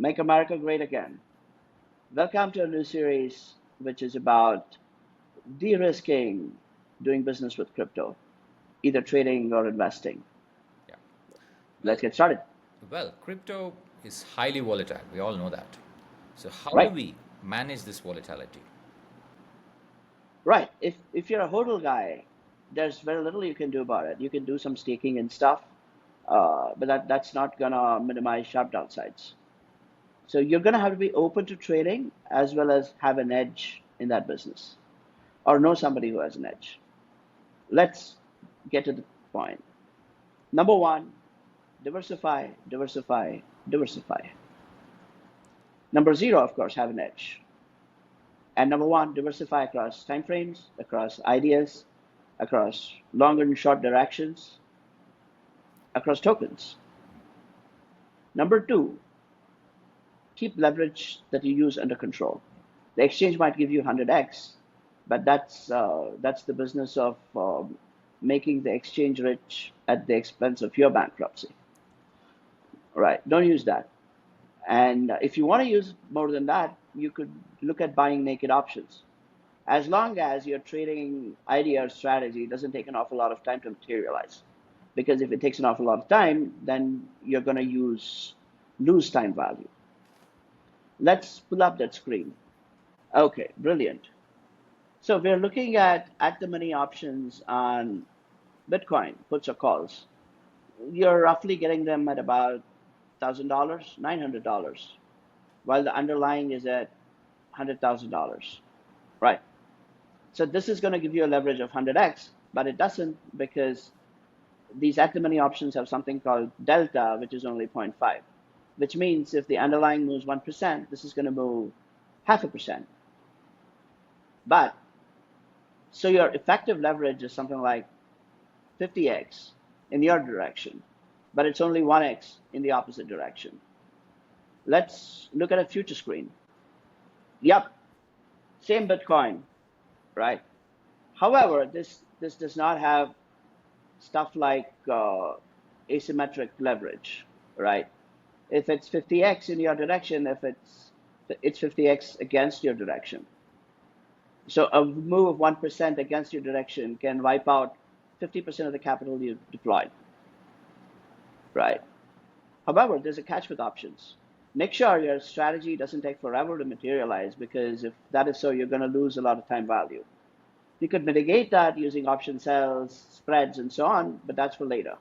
Make America Great Again. Welcome to a new series which is about de-risking doing business with crypto, either trading or investing. Yeah. Let's Well, get started. crypto is highly volatile. We all know that. So how do Right, we manage this volatility? right. If you're a hodl guy, there's very little you can do about it. You can do some staking and stuff, but that's not gonna minimize sharp downsides. So you're gonna have to be open to trading as well as have an edge in that business, or know somebody who has an edge. Let's get to the point. Number one, diversify, diversify, diversify. Number zero, of course, have an edge. And number one, diversify across timeframes, across ideas, across long and short directions, across tokens. Number two, keep leverage that you use under control. The exchange might give you 100x, but that's the business of making the exchange rich at the expense of your bankruptcy. Right? Don't use that. And if you want to use more than that, you could look at buying naked options. As long as your trading idea or strategy doesn't take an awful lot of time to materialize. Because if it takes an awful lot of time, then you're going to lose time value. Let's pull up that screen. Okay, brilliant. So we're looking at the money options on Bitcoin, puts or calls. You're roughly getting them at about $1,000, $900, while the underlying is at $100,000, right? So this is going to give you a leverage of 100x, but it doesn't because these at the money options have something called delta, which is only 0.5, which means if the underlying moves 1%, this is going to move half a percent. But so your effective leverage is something like 50x in your direction, but it's only 1x in the opposite direction. Let's look at a future screen. Yep, same Bitcoin, right? However, this does not have stuff like asymmetric leverage, right? If it's 50x in your direction, if it's 50x against your direction. So a move of 1% against your direction can wipe out 50% of the capital you deployed, right? However, there's a catch with options. Make sure your strategy doesn't take forever to materialize because if that is so, you're going to lose a lot of time value. You could mitigate that using option sells, spreads, and so on, but that's for later.